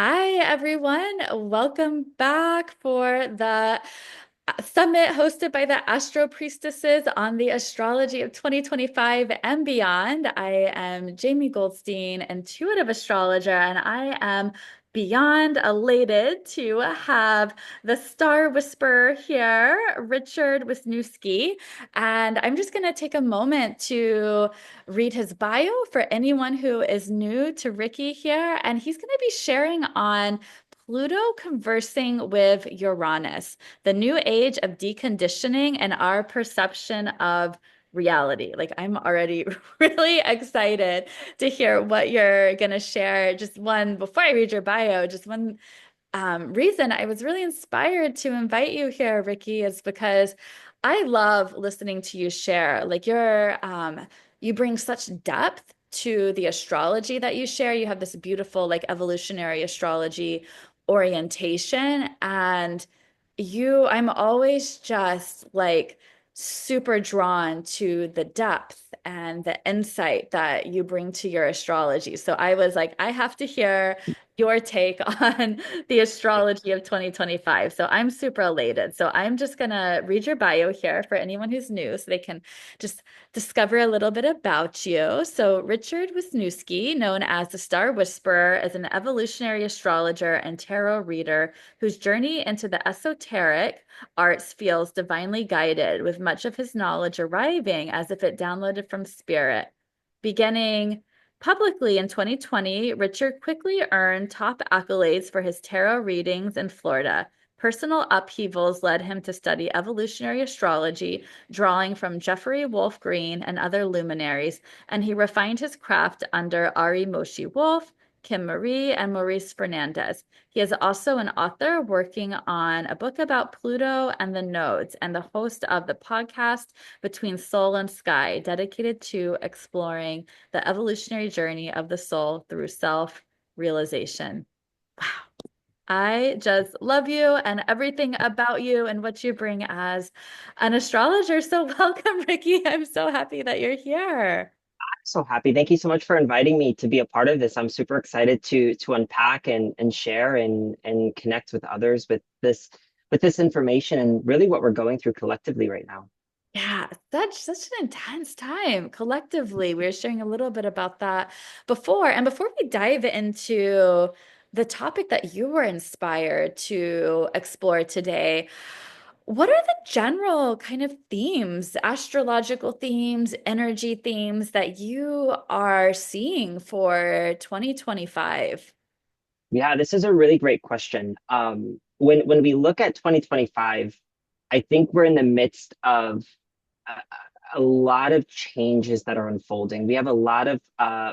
Hi, everyone. Welcome back for the summit hosted by the Astro Priestesses on the astrology of 2025 and beyond. I am Jamie Goldstein, intuitive astrologer, and I am beyond elated to have the star whisperer here, Richard Wisniewski. And I'm just going to take a moment to read his bio for anyone who is new to Ricky here. And he's going to be sharing on Pluto conversing with Uranus, the new age of deconditioning and our perception of reality. Like, I'm already really excited to hear what you're going to share. Just one, before I read your bio, just one reason I was really inspired to invite you here, Ricky, is because I love listening to you share. Like, you bring such depth to the astrology that you share. You have this beautiful, like, evolutionary astrology orientation, and I'm always just like super drawn to the depth and the insight that you bring to your astrology. So I was like, I have to hear your take on the astrology of 2025. So I'm super elated. So I'm just going to read your bio here for anyone who's new so they can just discover a little bit about you. So Richard Wisniewski, known as the Star Whisperer, is an evolutionary astrologer and tarot reader whose journey into the esoteric arts feels divinely guided, with much of his knowledge arriving as if it downloaded from spirit. Beginning publicly in 2020, Richard quickly earned top accolades for his tarot readings in Florida. Personal upheavals led him to study evolutionary astrology, drawing from Jeffrey Wolf Green and other luminaries, and he refined his craft under Ari Moshe Wolf, Kim Marie, and Maurice Fernandez. He is also an author working on a book about Pluto and the nodes, and the host of the podcast Between Soul and Sky, dedicated to exploring the evolutionary journey of the soul through self-realization. Wow. I just love you and everything about you and what you bring as an astrologer. So welcome, Ricky. I'm so happy that you're here. So happy. Thank you so much for inviting me to be a part of this. I'm super excited to unpack and share and connect with others with this information and really what we're going through collectively right now. Yeah, such an intense time collectively. We were sharing a little bit about that before. And before we dive into the topic that you were inspired to explore today, what are the general kind of themes, astrological themes, energy themes that you are seeing for 2025? Yeah, this is a really great question. When we look at 2025, I think we're in the midst of a lot of changes that are unfolding. We have a lot of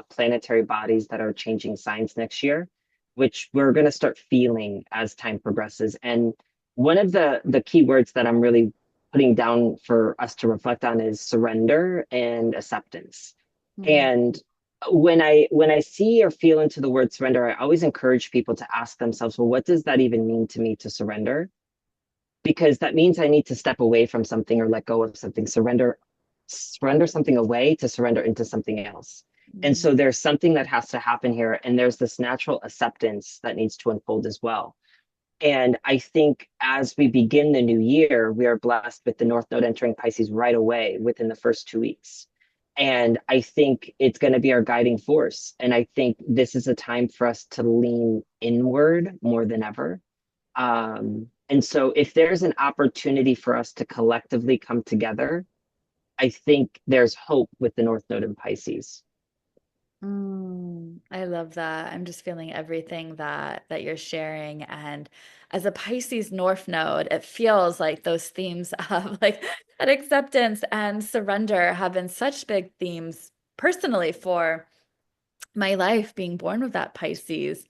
planetary bodies that are changing signs next year, which we're going to start feeling as time progresses. And one of the key words that I'm really putting down for us to reflect on is surrender and acceptance. Hmm. And when I see or feel into the word surrender, I always encourage people to ask themselves, well, what does that even mean to me to surrender? Because that means I need to step away from something or let go of something, surrender something away to surrender into something else. And Hmm. so there's something that has to happen here, and there's this natural acceptance that needs to unfold as well. And I think as we begin the new year, we are blessed with the North Node entering Pisces right away within the first 2 weeks. And I think it's going to be our guiding force. And I think this is a time for us to lean inward more than ever. And so, if there's an opportunity for us to collectively come together, I think there's hope with the North Node in Pisces. I love that. I'm just feeling everything that you're sharing. And as a Pisces North node, it feels like those themes of like that acceptance and surrender have been such big themes personally for my life being born with that Pisces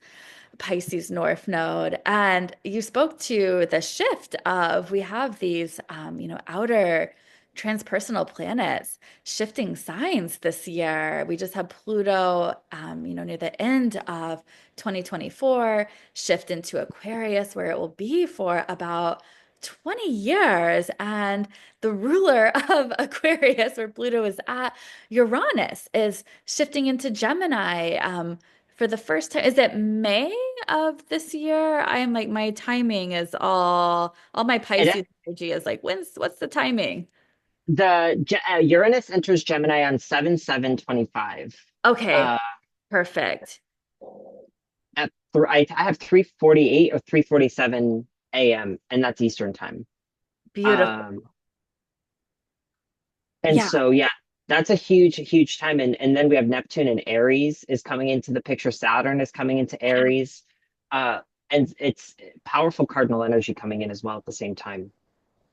North Node. And you spoke to the shift of we have these, outer transpersonal planets shifting signs this year. We just had Pluto, near the end of 2024, shift into Aquarius, where it will be for about 20 years. And the ruler of Aquarius, where Pluto is at, Uranus, is shifting into Gemini. For the first time, is it May of this year? I'm like my timing is all my It, Pisces energy is like what's the timing? Uranus enters Gemini on 7/7/25. Okay, Uh, perfect. I have 3:48 or 3:47 a.m. and that's Eastern time. Beautiful. Um, and Yeah. so yeah, that's a huge time. And then we have Neptune and Aries is coming into the picture. Saturn is coming into Aries. Uh, and it's powerful cardinal energy coming in as well at the same time.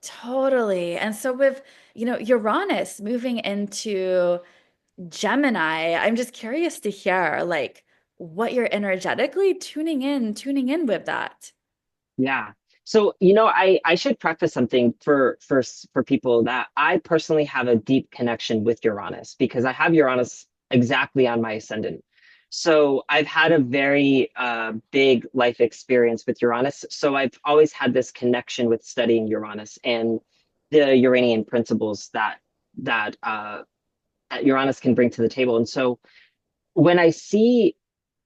Totally. And so with, Uranus moving into Gemini, I'm just curious to hear like what you're energetically tuning in with that. Yeah. So, you know, I should preface something for people that I personally have a deep connection with Uranus because I have Uranus exactly on my ascendant. So I've had a very big life experience with Uranus. So I've always had this connection with studying Uranus and the Uranian principles that Uranus can bring to the table. And so when I see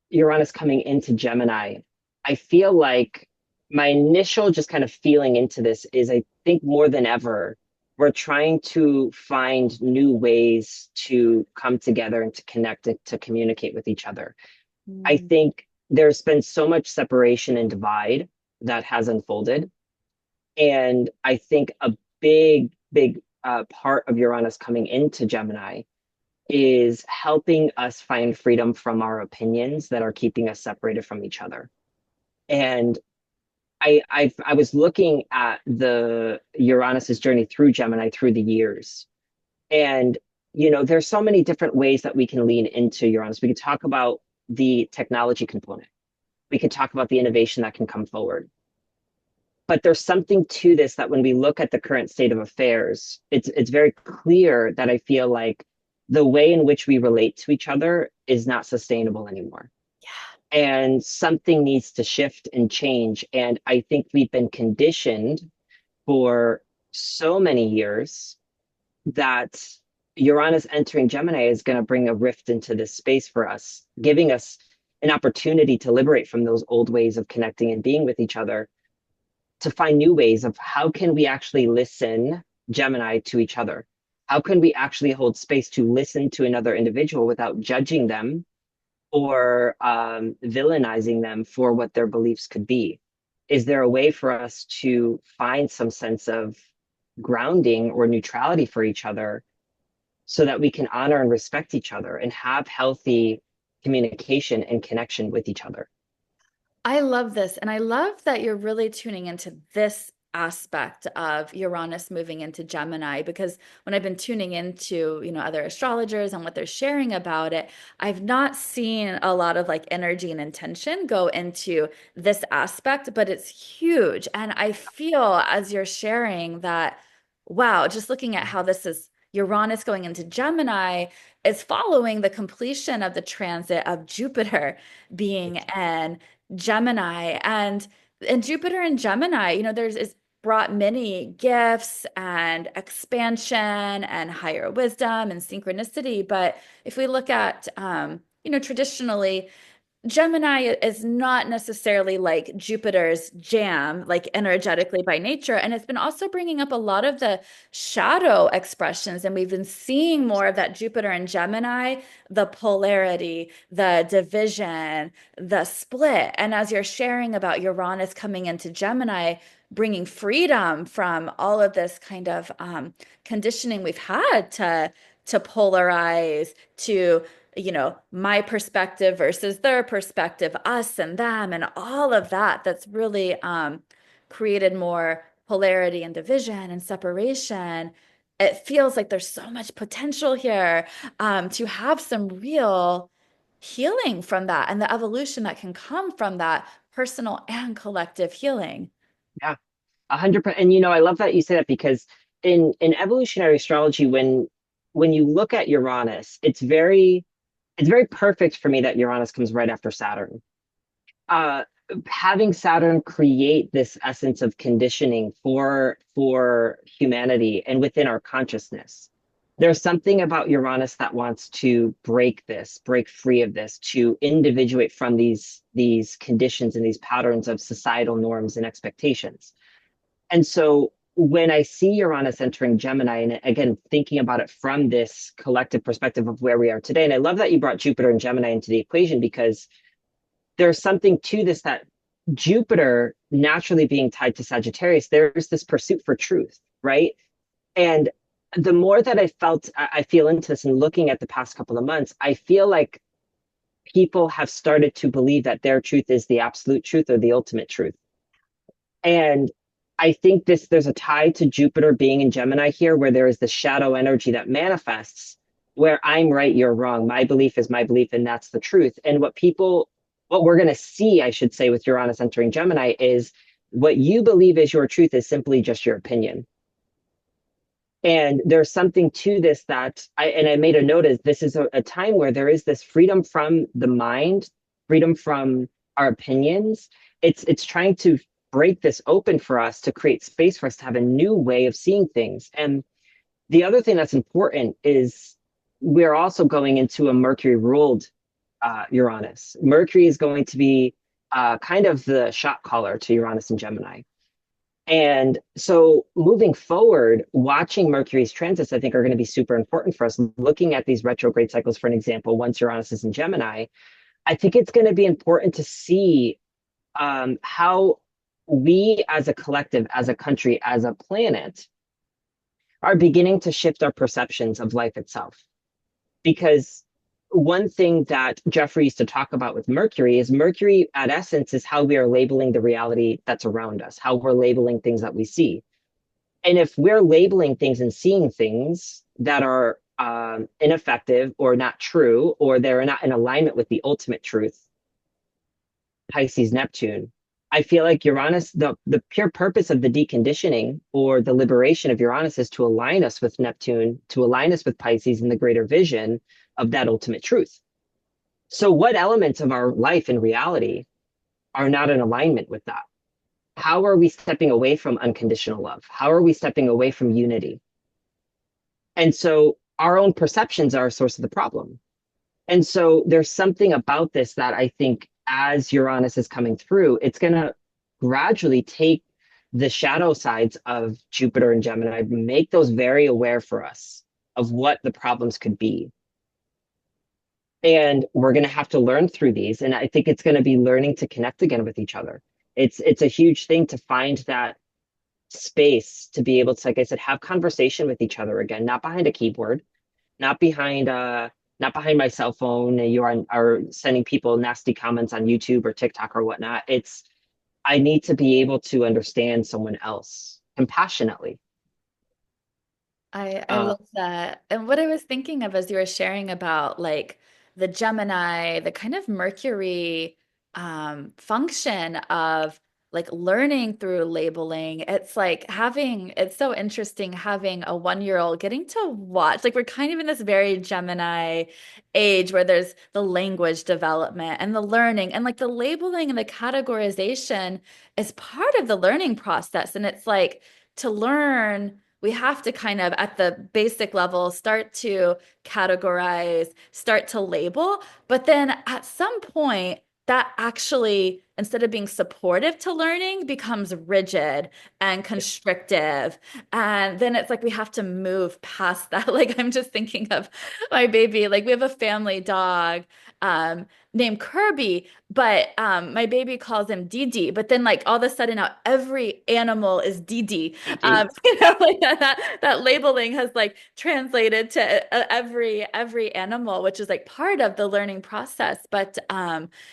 Uranus coming into Gemini, I feel like my initial just kind of feeling into this is I think more than ever, we're trying to find new ways to come together and to connect and to communicate with each other. I Mm. think there's been so much separation and divide that has unfolded. And I think a big part of Uranus coming into Gemini is helping us find freedom from our opinions that are keeping us separated from each other. And I was looking at the Uranus's journey through Gemini through the years. And you know, there's so many different ways that we can lean into Uranus. We could talk about the technology component. We could talk about the innovation that can come forward. But there's something to this that when we look at the current state of affairs, it's very clear that I feel like the way in which we relate to each other is not sustainable anymore. Yeah. And something needs to shift and change. And I think we've been conditioned for so many years that Uranus entering Gemini is going to bring a rift into this space for us, giving us an opportunity to liberate from those old ways of connecting and being with each other, to find new ways of how can we actually listen, Gemini, to each other? How can we actually hold space to listen to another individual without judging them or villainizing them for what their beliefs could be? Is there a way for us to find some sense of grounding or neutrality for each other so that we can honor and respect each other and have healthy communication and connection with each other? I love this. And I love that you're really tuning into this aspect of Uranus moving into Gemini because when I've been tuning into, other astrologers and what they're sharing about it, I've not seen a lot of like energy and intention go into this aspect, but it's huge. And I feel as you're sharing that, wow, just looking at how this is Uranus going into Gemini is following the completion of the transit of Jupiter being in Gemini and Jupiter and Gemini, there's is brought many gifts and expansion and higher wisdom and synchronicity. But if we look at traditionally Gemini is not necessarily like Jupiter's jam, like energetically by nature. And it's been also bringing up a lot of the shadow expressions. And we've been seeing more of that Jupiter and Gemini, the polarity, the division, the split. And as you're sharing about Uranus coming into Gemini, bringing freedom from all of this kind of conditioning we've had to polarize, to my perspective versus their perspective, us and them, and all of that that's really created more polarity and division and separation. It feels like there's so much potential here to have some real healing from that and the evolution that can come from that personal and collective healing. Yeah, 100%. And you know, I love that you say that because in evolutionary astrology, when you look at Uranus, it's very perfect for me that Uranus comes right after Saturn. Uh, Having Saturn create this essence of conditioning for humanity and within our consciousness. there's something about Uranus that wants to break this, break free of this, to individuate from these conditions and these patterns of societal norms and expectations. And so when I see Uranus entering Gemini, and again, thinking about it from this collective perspective of where we are today, and I love that you brought Jupiter and Gemini into the equation because there's something to this that Jupiter naturally being tied to Sagittarius, there's this pursuit for truth, right? And the more that I feel into this and looking at the past couple of months, I feel like people have started to believe that their truth is the absolute truth or the ultimate truth. And I think there's a tie to Jupiter being in Gemini here, where there is the shadow energy that manifests, where I'm right, you're wrong. My belief is my belief, and that's the truth. And what we're going to see, I should say, with Uranus entering Gemini is what you believe is your truth is simply just your opinion. And there's something to this that I made a note is this is a time where there is this freedom from the mind, freedom from our opinions. It's trying to break this open for us to create space for us to have a new way of seeing things. And the other thing that's important is we're also going into a Mercury ruled Uranus. Mercury is going to be kind of the shot caller to Uranus and Gemini. And so moving forward, watching Mercury's transits, I think, are going to be super important for us. Looking at these retrograde cycles, for an example, once Uranus is in Gemini, I think it's going to be important to see how we as a collective, as a country, as a planet, are beginning to shift our perceptions of life itself. Because one thing that Jeffrey used to talk about with Mercury is Mercury, at essence, is how we are labeling the reality that's around us, how we're labeling things that we see. And if we're labeling things and seeing things that are ineffective or not true, or they're not in alignment with the ultimate truth, Pisces, Neptune, I feel like Uranus, the pure purpose of the deconditioning or the liberation of Uranus is to align us with Neptune, to align us with Pisces in the greater vision of that ultimate truth. So, what elements of our life and reality are not in alignment with that? How are we stepping away from unconditional love? How are we stepping away from unity? And so, our own perceptions are a source of the problem. And so there's something about this that I think as Uranus is coming through, it's going to gradually take the shadow sides of Jupiter and Gemini, make those very aware for us of what the problems could be. And we're going to have to learn through these. And I think it's going to be learning to connect again with each other. It's a huge thing to find that space to be able to, like I said, have conversation with each other again, not behind a keyboard, not behind not behind my cell phone and are sending people nasty comments on YouTube or TikTok or whatnot. It's I need to be able to understand someone else compassionately. I Uh, love that. And what I was thinking of as you were sharing about like the Gemini, the kind of Mercury function of like learning through labeling. It's like it's so interesting having a 1 year old getting to watch. Like we're kind of in this very Gemini age where there's the language development and the learning and like the labeling and the categorization is part of the learning process. And it's like to learn we have to kind of at the basic level start to categorize, start to label, but then at some point that actually instead of being supportive to learning becomes rigid and constrictive, and then it's like we have to move past that. Like I'm just thinking of my baby, like we have a family dog um named Kirby, but my baby calls him Didi, but then like all of a sudden now every animal is Didi. GG. Like that labeling has like translated to every animal, which is like part of the learning process. But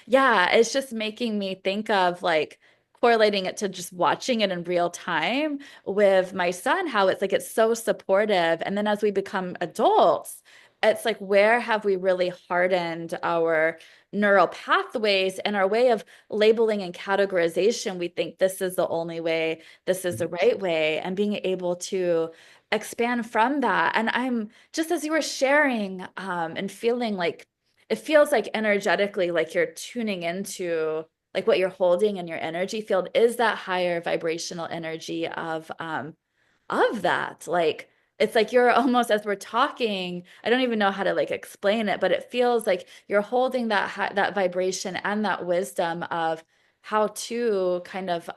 yeah, it's just making me think of like correlating it to just watching it in real time with my son, how it's like it's so supportive. And then as we become adults, it's like where have we really hardened our neural pathways and our way of labeling and categorization? We think this is the only way, this is the right way, and being able to expand from that. And I'm just as you were sharing and feeling like it feels like energetically like you're tuning into like what you're holding in your energy field is that higher vibrational energy of that. Like it's like you're almost, as we're talking, I don't even know how to like explain it, but it feels like you're holding that vibration and that wisdom of how to kind of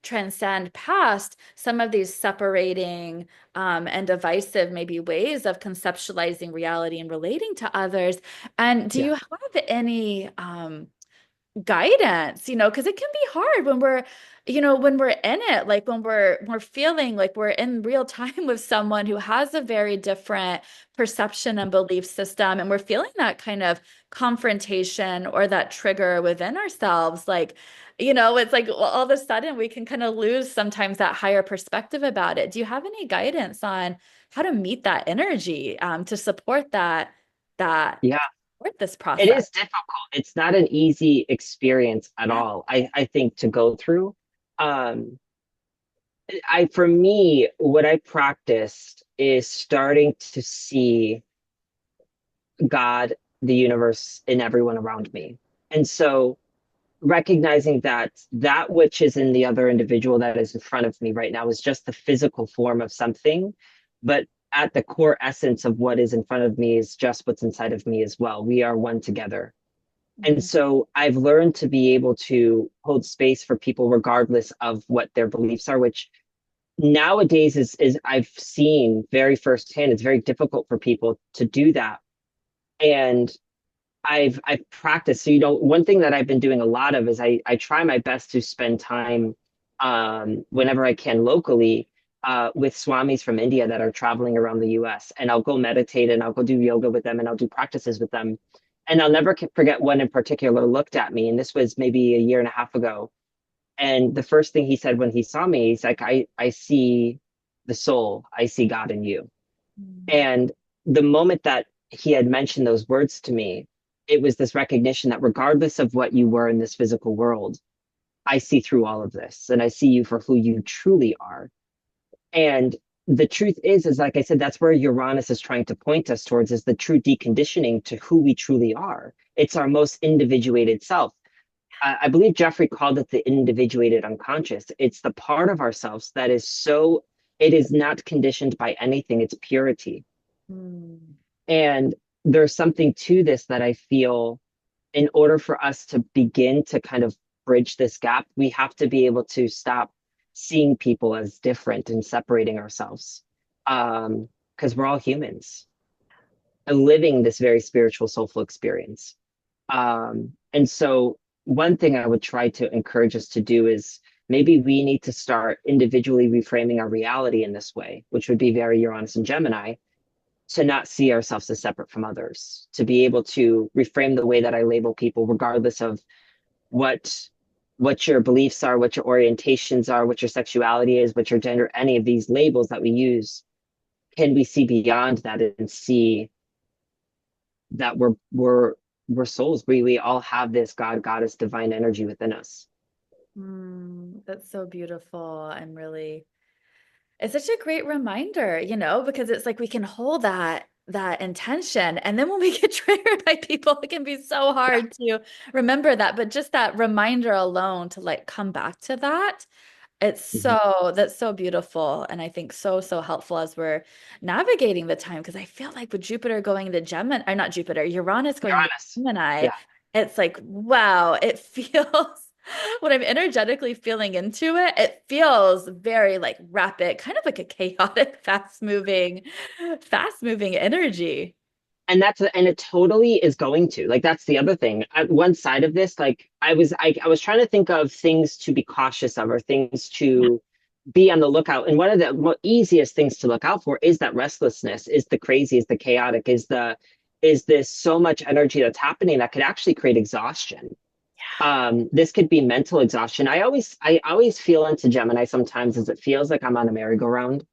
transcend past some of these separating and divisive maybe ways of conceptualizing reality and relating to others. And do Yeah. you have any guidance, because it can be hard when when we're in it, like when we're feeling like we're in real time with someone who has a very different perception and belief system, and we're feeling that kind of confrontation or that trigger within ourselves. Like, it's like all of a sudden we can kind of lose sometimes that higher perspective about it. Do you have any guidance on how to meet that energy, to support that Yeah. support this It process? is difficult. It's not an easy experience at Yeah. all, I think, to go through. Um, for me, what I practiced is starting to see God, the universe, in everyone around me. And so recognizing that that which is in the other individual that is in front of me right now is just the physical form of something, but at the core essence of what is in front of me is just what's inside of me as well. We are one together. And Mhm. so I've learned to be able to hold space for people regardless of what their beliefs are, which nowadays is I've seen very firsthand, it's very difficult for people to do that. And I've practiced. So, one thing that I've been doing a lot of is I try my best to spend time whenever I can locally with swamis from India that are traveling around the US. And I'll go meditate and I'll go do yoga with them and I'll do practices with them. And I'll never forget one in particular looked at me. And this was maybe a year and a half ago. And the first thing he said when he saw me, he's like, I see the soul, I see God in you. Mm. And the moment that he had mentioned those words to me, it was this recognition that regardless of what you were in this physical world, I see through all of this and I see you for who you truly are. And the truth is like I said, that's where Uranus is trying to point us towards is the true deconditioning to who we truly are. It's our most individuated self. I believe Jeffrey called it the individuated unconscious. It's the part of ourselves that is so, it is not conditioned by anything, it's purity. Mm. And there's something to this that I feel in order for us to begin to kind of bridge this gap, we have to be able to stop seeing people as different and separating ourselves. Because we're all humans and living this very spiritual, soulful experience. And so, one thing I would try to encourage us to do is maybe we need to start individually reframing our reality in this way, which would be very Uranus and Gemini, to not see ourselves as separate from others, to be able to reframe the way that I label people, regardless of what what your beliefs are, what your orientations are, what your sexuality is, what your gender, any of these labels that we use. Can we see beyond that and see that we're souls? We all have this God, goddess, divine energy within us. That's so beautiful. It's such a great reminder, because it's like we can hold that intention. And then when we get triggered by people, it can be so Yeah. hard to remember that. But just that reminder alone to like come back to that. Mhm. That's so beautiful. And I think so, so helpful as we're navigating the time. Because I feel like with Jupiter going into Gemini, or not Jupiter, Uranus going into Uranus. Gemini, Yeah. it's like, wow, it feels, when I'm energetically feeling into it, it feels very like rapid, kind of like a chaotic, fast moving energy. And it totally is going to, like, that's the other thing. One side of this, like I was trying to think of things to be cautious of or things Yeah. to be on the lookout. And one of the easiest things to look out for is that restlessness, is the crazy, is the chaotic, is this so much energy that's happening that could actually create exhaustion. This could be mental exhaustion. I always feel into Gemini sometimes as it feels like I'm on a merry-go-round.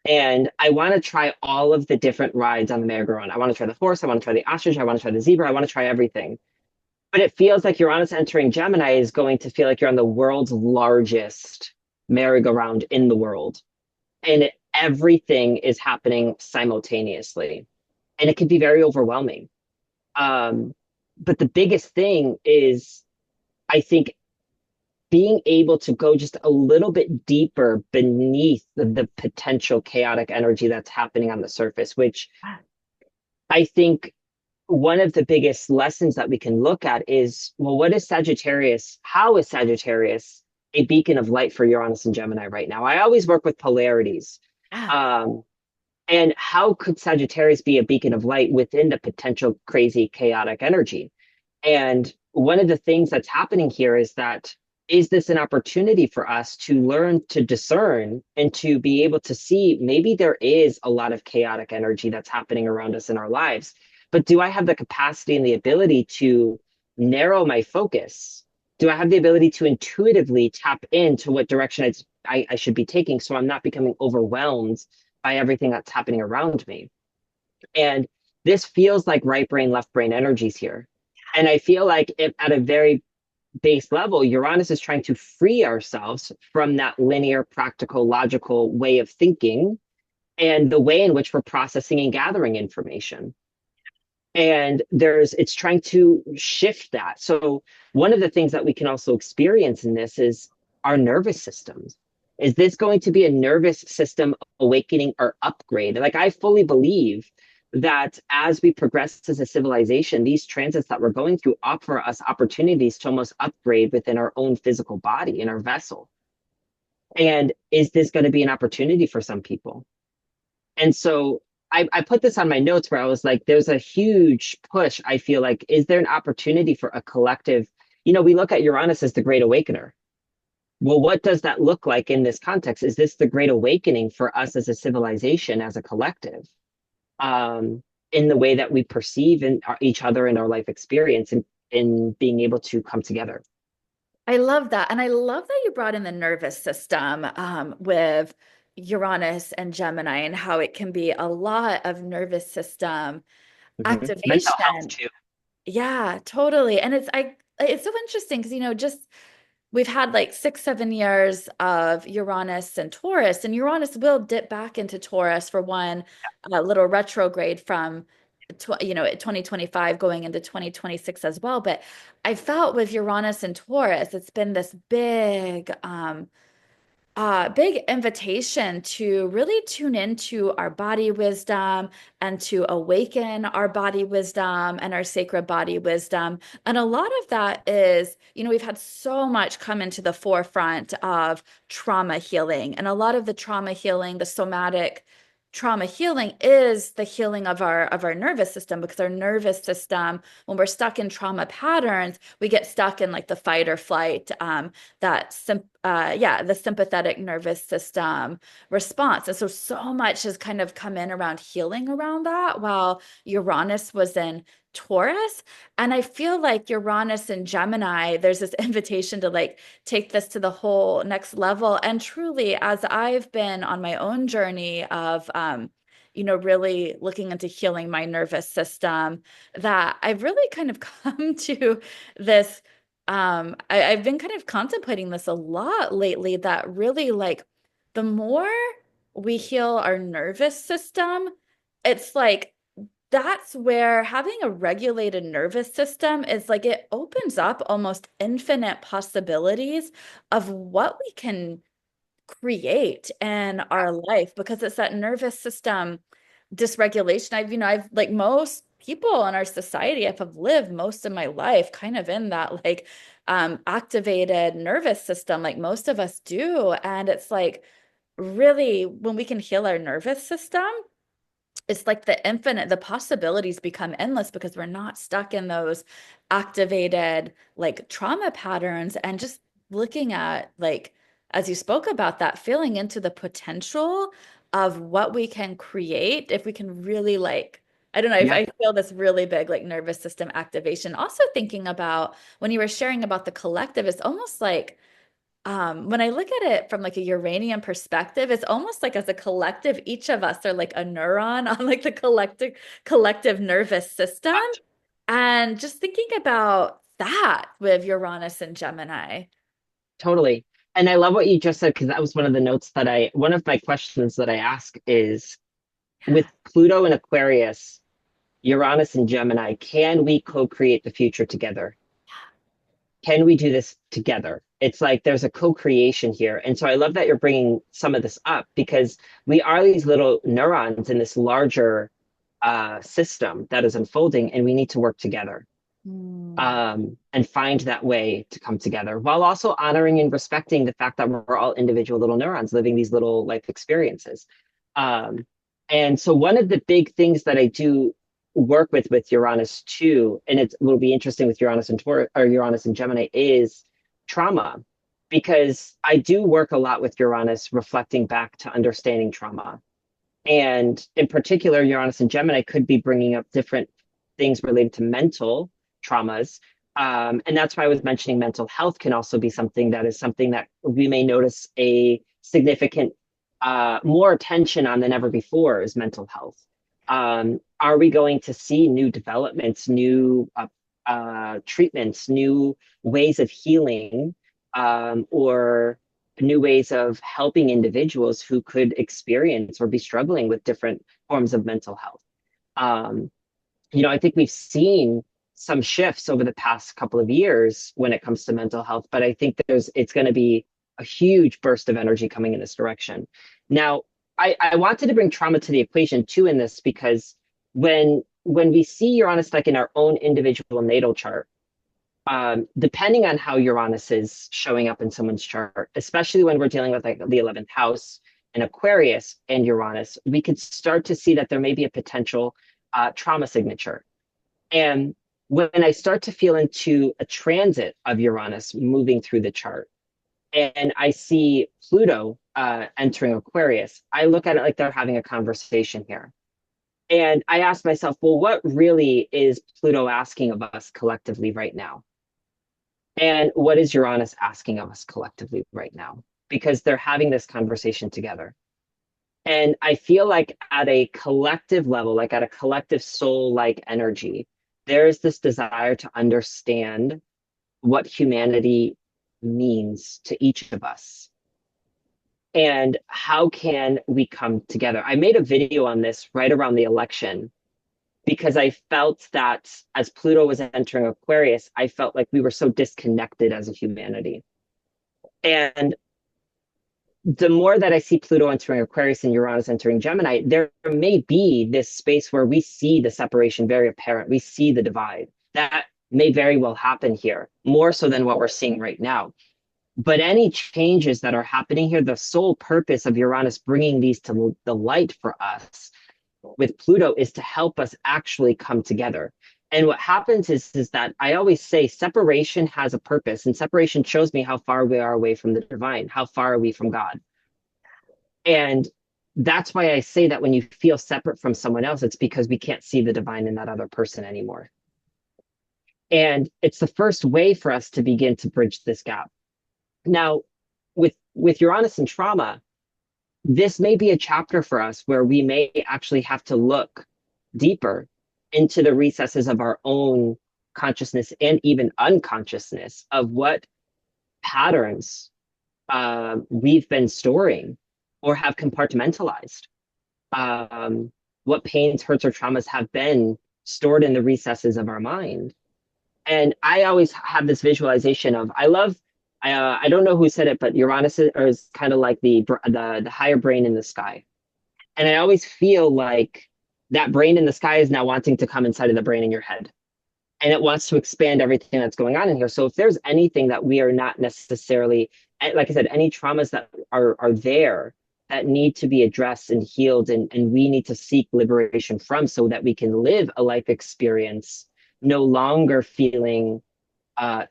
And I want to try all of the different rides on the merry-go-round. I want to try the horse. I want to try the ostrich. I want to try the zebra. I want to try everything. But it feels like Uranus entering Gemini is going to feel like you're on the world's largest merry-go-round in the world. And everything is happening simultaneously. And it can be very overwhelming. Um, but the biggest thing is, I think, being able to go just a little bit deeper beneath the potential chaotic energy that's happening on the surface, which I think one of the biggest lessons that we can look at is, well, what is Sagittarius? How is Sagittarius a beacon of light for Uranus and Gemini right now? I always work with polarities. Yeah. Um, and how could Sagittarius be a beacon of light within the potential crazy chaotic energy? And one of the things that's happening here is that is this an opportunity for us to learn to discern and to be able to see maybe there is a lot of chaotic energy that's happening around us in our lives, but do I have the capacity and the ability to narrow my focus? Do I have the ability to intuitively tap into what direction I should be taking so I'm not becoming overwhelmed by everything that's happening around me? And this feels like right brain, left brain energies here. And I feel like if at a very base level, Uranus is trying to free ourselves from that linear, practical, logical way of thinking and the way in which we're processing and gathering information. And it's trying to shift that. So one of the things that we can also experience in this is our nervous systems. Is this going to be a nervous system awakening or upgrade? Like I fully believe that as we progress as a civilization, these transits that we're going through offer us opportunities to almost upgrade within our own physical body in our vessel. And is this going to be an opportunity for some people? And so I put this on my notes where I was like, there's a huge push. I feel like, is there an opportunity for a collective? We look at Uranus as the Great Awakener. Well, what does that look like in this context? Is this the Great Awakening for us as a civilization, as a collective, in the way that we perceive each other and our life experience and in being able to come together? I love that. And I love that you brought in the nervous system with Uranus and Gemini and how it can be a lot of nervous system Mental health activation. too. Yeah, totally. And it's so interesting because just we've had like 6, 7 years of Uranus and Taurus, and Uranus will dip back into Taurus for one little retrograde from 2025 going into 2026 as well. But I felt with Uranus and Taurus, it's been this big invitation to really tune into our body wisdom and to awaken our body wisdom and our sacred body wisdom. And a lot of that is, we've had so much come into the forefront of trauma healing. And a lot of the trauma healing, the somatic trauma healing is the healing of our nervous system, because our nervous system, when we're stuck in trauma patterns, we get stuck in like the fight or flight, the sympathetic nervous system response. And so much has kind of come in around healing around that while Uranus was in Taurus. And I feel like Uranus and Gemini, there's this invitation to like take this to the whole next level. And truly, as I've been on my own journey of, really looking into healing my nervous system, that I've really kind of come to this. I've been kind of contemplating this a lot lately, that really like the more we heal our nervous system, it's like that's where having a regulated nervous system is like it opens up almost infinite possibilities of what we can create in our life, because it's that nervous system dysregulation. I've like most people in our society, have lived most of my life kind of in that like activated nervous system, like most of us do. And it's like really when we can heal our nervous system, it's like the possibilities become endless, because we're not stuck in those activated like trauma patterns. And just looking at like, as you spoke about that, feeling into the potential of what we can create if we can really like, I don't know, if Yeah, I feel this really big like nervous system activation. Also thinking about when you were sharing about the collective, it's almost like when I look at it from like a Uranian perspective, it's almost like as a collective, each of us are like a neuron on like the collective nervous system. And just thinking about that with Uranus and Gemini. totally. And I love what you just said because that was one of the notes one of my questions that I ask is with Pluto and Aquarius, Uranus and Gemini, can we co-create the future together? can we do this together? It's like there's a co-creation here. And so I love that you're bringing some of this up because we are these little neurons in this larger system that is unfolding, and we need to work together Mm. and find that way to come together while also honoring and respecting the fact that we're all individual little neurons living these little life experiences. Um, and so one of the big things that I do work with Uranus too, and it will be interesting with Uranus and Taurus or Uranus and Gemini, is trauma, because I do work a lot with Uranus reflecting back to understanding trauma. And in particular, Uranus and Gemini could be bringing up different things related to mental traumas. And that's why I was mentioning mental health can also be something that is something that we may notice a significant, more attention on than ever before is mental health. Are we going to see new developments, new treatments, new ways of healing, or new ways of helping individuals who could experience or be struggling with different forms of mental health? Um, I think we've seen some shifts over the past couple of years when it comes to mental health, but I think it's going to be a huge burst of energy coming in this direction. Now, I wanted to bring trauma to the equation too in this because when we see Uranus like in our own individual natal chart, depending on how Uranus is showing up in someone's chart, especially when we're dealing with like the 11th house and Aquarius and Uranus, we could start to see that there may be a potential trauma signature. And when I start to feel into a transit of Uranus moving through the chart, and I see Pluto entering Aquarius, I look at it like they're having a conversation here. And I ask myself, well, what really is Pluto asking of us collectively right now? And what is Uranus asking of us collectively right now? Because they're having this conversation together. And I feel like at a collective level, like at a collective soul like energy, there is this desire to understand what humanity means to each of us. And how can we come together? I made a video on this right around the election because I felt that as Pluto was entering Aquarius, I felt like we were so disconnected as a humanity. And the more that I see Pluto entering Aquarius and Uranus entering Gemini, there may be this space where we see the separation very apparent. We see the divide. That may very well happen here, more so than what we're seeing right now. But any changes that are happening here, the sole purpose of Uranus bringing these to the light for us with Pluto is to help us actually come together. And what happens is that I always say separation has a purpose, and separation shows me how far we are away from the divine, how far are we from God. And that's why I say that when you feel separate from someone else, it's because we can't see the divine in that other person anymore. And it's the first way for us to begin to bridge this gap. Now, with Uranus and trauma, this may be a chapter for us where we may actually have to look deeper into the recesses of our own consciousness and even unconsciousness of what patterns we've been storing or have compartmentalized. What pains, hurts, or traumas have been stored in the recesses of our mind. And I always have this visualization of I don't know who said it, but Uranus is kind of like the higher brain in the sky. And I always feel like that brain in the sky is now wanting to come inside of the brain in your head. And it wants to expand everything that's going on in here. So if there's anything that we are not necessarily, like I said, any traumas that are there that need to be addressed and healed, and we need to seek liberation from so that we can live a life experience no longer feeling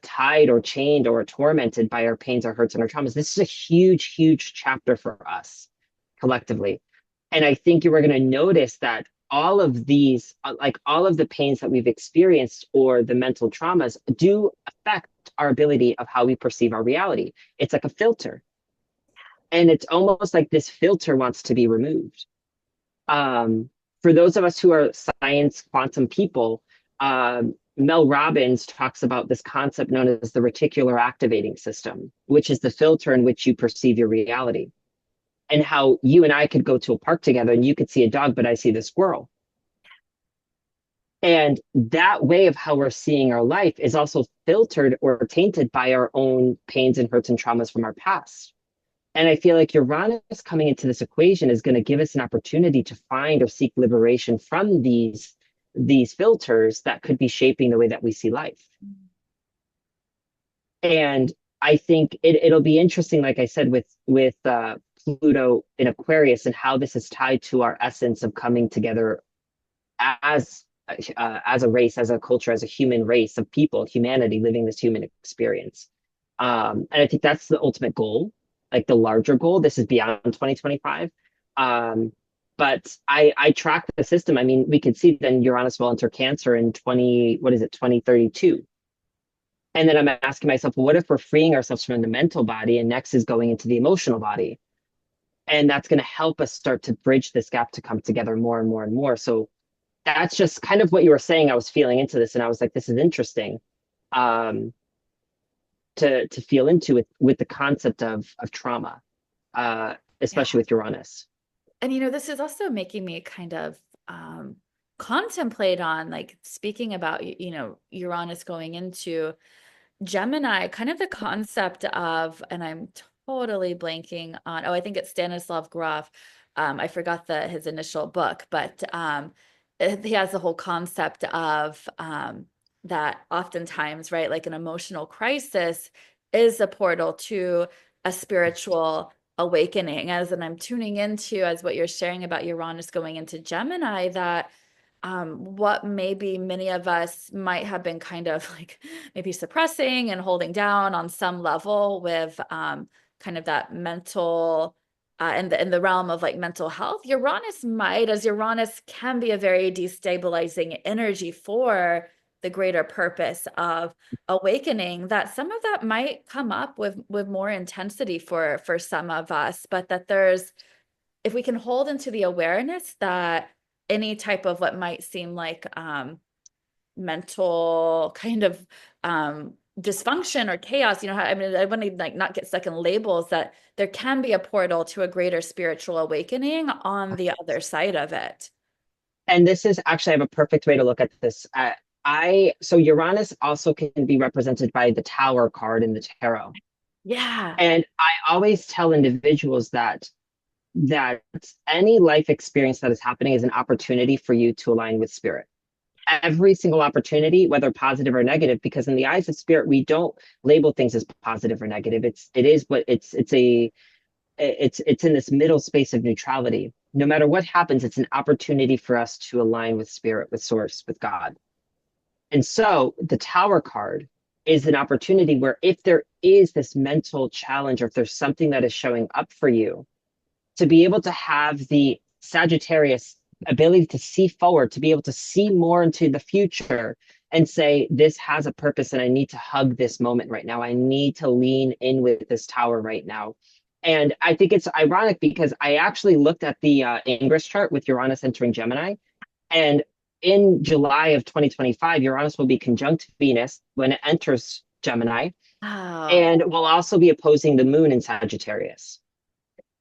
tied or chained or tormented by our pains, our hurts, and our traumas. This is a huge, huge chapter for us collectively. And I think you are going to notice that all of these, like all of the pains that we've experienced or the mental traumas, do affect our ability of how we perceive our reality. It's like a filter. And it's almost like this filter wants to be removed. For those of us who are science quantum people, Mel Robbins talks about this concept known as the reticular activating system, which is the filter in which you perceive your reality. And how you and I could go to a park together and you could see a dog, but I see the squirrel. And that way of how we're seeing our life is also filtered or tainted by our own pains and hurts and traumas from our past. And I feel like Uranus coming into this equation is going to give us an opportunity to find or seek liberation from these filters that could be shaping the way that we see life. And I think it'll be interesting, like I said, with Pluto in Aquarius and how this is tied to our essence of coming together as as a race, as a culture, as a human race of people, humanity living this human experience. And I think that's the ultimate goal, like the larger goal. This is beyond 2025. Um, but I track the system. I mean, we could see then Uranus will enter Cancer in 2032. And then I'm asking myself, well, what if we're freeing ourselves from the mental body and next is going into the emotional body? And that's going to help us start to bridge this gap to come together more and more and more. So that's just kind of what you were saying. I was feeling into this and I was like, this is interesting um, to feel into with the concept of trauma, Yeah. especially with Uranus. And this is also making me kind of contemplate on, like, speaking about Uranus going into Gemini, kind of the concept of, and I'm totally blanking on, oh, I think it's Stanislav Grof. I forgot his initial book, but he has the whole concept of that oftentimes, right, like an emotional crisis is a portal to a spiritual awakening. As and I'm tuning into, as what you're sharing about Uranus going into Gemini, that what maybe many of us might have been kind of like maybe suppressing and holding down on some level with kind of that mental in the realm of like mental health. Uranus might, as Uranus can be a very destabilizing energy for the greater purpose of awakening, that some of that might come up with more intensity for some of us, but that there's, if we can hold into the awareness that any type of what might seem like mental kind of dysfunction or chaos, I mean, I want to like not get stuck in labels, that there can be a portal to a greater spiritual awakening on the other side of it. And this is actually, I have a perfect way to look at this. So Uranus also can be represented by the Tower card in the tarot. Yeah. And I always tell individuals that any life experience that is happening is an opportunity for you to align with spirit. Every single opportunity, whether positive or negative, because in the eyes of spirit, we don't label things as positive or negative. It is what it's in this middle space of neutrality. No matter what happens, it's an opportunity for us to align with spirit, with source, with God. And so the Tower card is an opportunity where if there is this mental challenge or if there's something that is showing up for you, to be able to have the Sagittarius ability to see forward, to be able to see more into the future and say, this has a purpose and I need to hug this moment right now. I need to lean in with this tower right now. And I think it's ironic because I actually looked at the Ingress chart with Uranus entering Gemini. And in July of 2025, Uranus will be conjunct Venus when it enters Gemini Oh, and will also be opposing the moon in Sagittarius.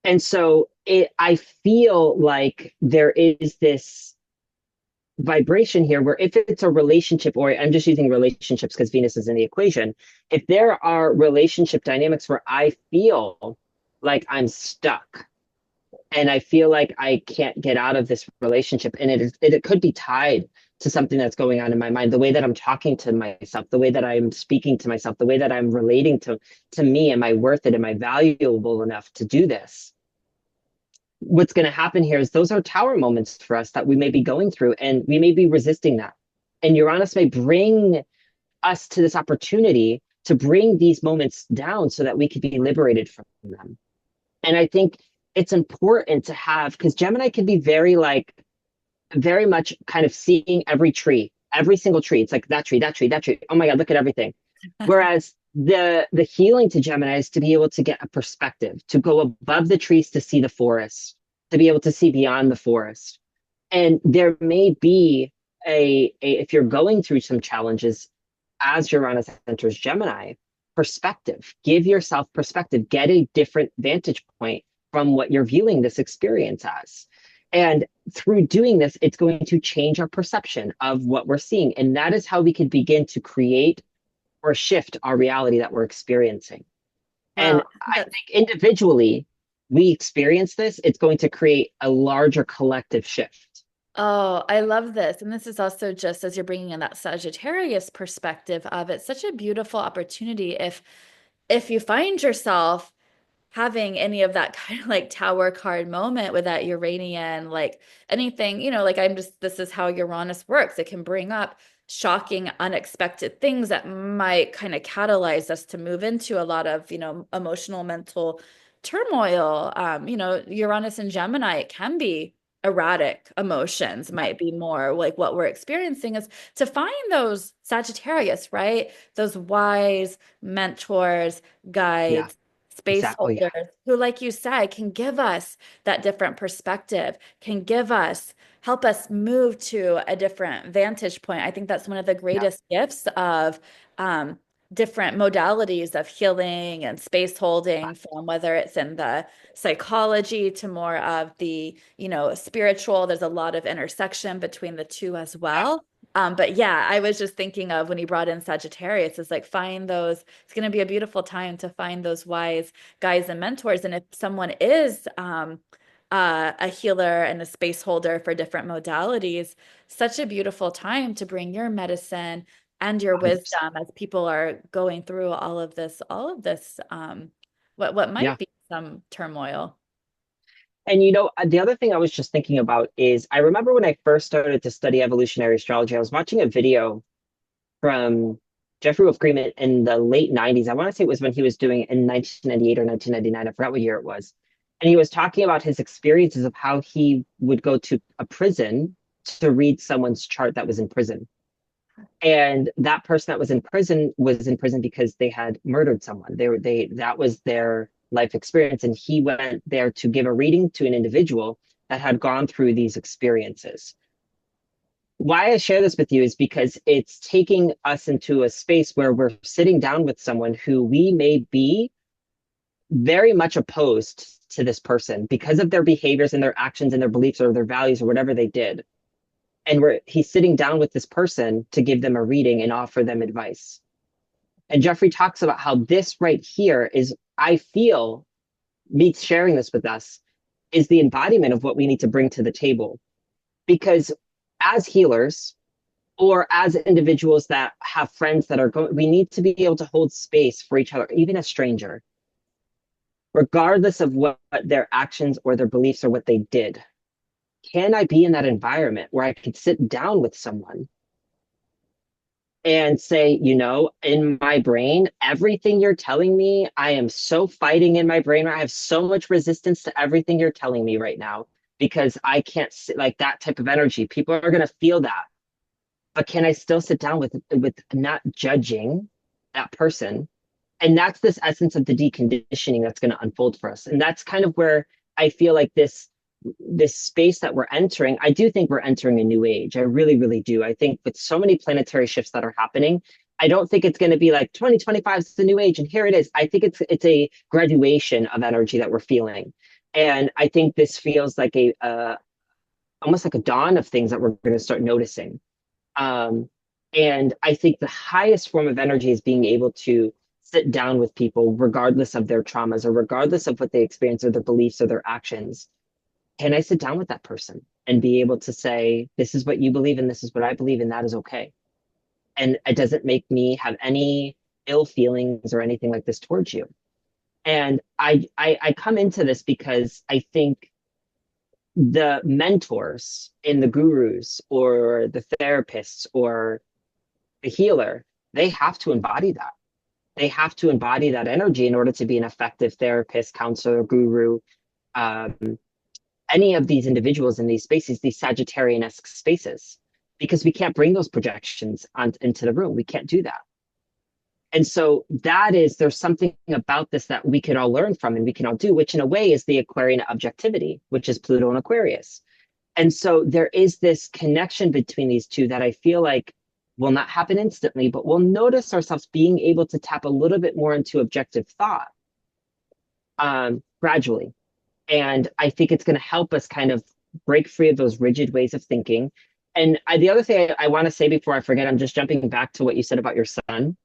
And so I feel like there is this vibration here where if it's a relationship, or I'm just using relationships because Venus is in the equation, if there are relationship dynamics where I feel like I'm stuck and I feel like I can't get out of this relationship, and it could be tied to something that's going on in my mind, the way that I'm talking to myself, the way that I'm speaking to myself, the way that I'm relating to me, am I worth it? Am I valuable enough to do this? What's going to happen here is those are tower moments for us that we may be going through and we may be resisting that. And Uranus may bring us to this opportunity to bring these moments down so that we could be liberated from them. And I think it's important to have, because Gemini can be very like, very much kind of seeing every tree, every single tree. It's like that tree, that tree, that tree. Oh my God, look at everything. Whereas the healing to Gemini is to be able to get a perspective, to go above the trees to see the forest, to be able to see beyond the forest. And there may be a if you're going through some challenges as Uranus enters Gemini, perspective. Give yourself perspective. Get a different vantage point from what you're viewing this experience as. And through doing this, it's going to change our perception of what we're seeing. And that is how we can begin to create or shift our reality that we're experiencing. And Wow. I think individually, we experience this, it's going to create a larger collective shift. Oh, I love this. And this is also just as you're bringing in that Sagittarius perspective of it, such a beautiful opportunity if you find yourself having any of that kind of like tower card moment with that Uranian, like anything, like this is how Uranus works. It can bring up shocking, unexpected things that might kind of catalyze us to move into a lot of, emotional, mental turmoil. Uranus and Gemini, it can be erratic emotions, might be more like what we're experiencing is to find those Sagittarius, right? Those wise mentors, Yeah, guides, space exactly. Yeah, holders who, like you said, can give us that different perspective, can help us move to a different vantage point. I think that's one of the yeah, greatest gifts of um, different modalities of healing and space holding, from whether it's in the psychology to more of the, spiritual. There's a lot of intersection between the two as yeah, well. But yeah, I was just thinking of when you brought in Sagittarius, is like find those, it's going to be a beautiful time to find those wise guides and mentors. And if someone is a healer and a space holder for different modalities, such a beautiful time to bring your medicine and your 100%. wisdom as people are going through all of this, what Yeah. might be some turmoil. And the other thing I was just thinking about is I remember when I first started to study evolutionary astrology, I was watching a video from Jeffrey Wolf Greenman in the late 90s. I want to say it was when he was doing it in 1998 or 1999. I forgot what year it was. And he was talking about his experiences of how he would go to a prison to read someone's chart that was in prison. And that person that was in prison because they had murdered someone. That was their life experience. And he went there to give a reading to an individual that had gone through these experiences. Why I share this with you is because it's taking us into a space where we're sitting down with someone who we may be very much opposed to this person because of their behaviors and their actions and their beliefs or their values or whatever they did. And he's sitting down with this person to give them a reading and offer them advice. And Jeffrey talks about how this right here is, I feel, me sharing this with us, is the embodiment of what we need to bring to the table. Because as healers, or as individuals that have friends that are going, we need to be able to hold space for each other, even a stranger, regardless of what their actions or their beliefs or what they did. Can I be in that environment where I could sit down with someone and say, in my brain, everything you're telling me, I am so fighting in my brain. I have so much resistance to everything you're telling me right now because I can't sit like that type of energy. People are going to feel that. But can I still sit down with not judging that person? And that's this essence of the deconditioning that's going to unfold for us. And that's kind of where I feel like this space that we're entering, I do think we're entering a new age. I really, really do. I think with so many planetary shifts that are happening, I don't think it's going to be like 2025 is the new age and here it is. I think it's a graduation of energy that we're feeling. And I think this feels like a almost like a dawn of things that we're going to start noticing. Um, and I think the highest form of energy is being able to sit down with people, regardless of their traumas or regardless of what they experience or their beliefs or their actions. Can I sit down with that person and be able to say, this is what you believe and this is what I believe, and that is okay. And it doesn't make me have any ill feelings or anything like this towards you. And I come into this because I think the mentors and the gurus or the therapists or the healer, they have to embody that. They have to embody that energy in order to be an effective therapist, counselor, guru, um, any of these individuals in these spaces, these Sagittarian-esque spaces, because we can't bring those projections into the room. We can't do that. And so there's something about this that we can all learn from and we can all do, which in a way is the Aquarian objectivity, which is Pluto and Aquarius. And so there is this connection between these two that I feel like will not happen instantly, but we'll notice ourselves being able to tap a little bit more into objective thought gradually. And I think it's going to help us kind of break free of those rigid ways of thinking. And the other thing I want to say before I forget, I'm just jumping back to what you said about your son.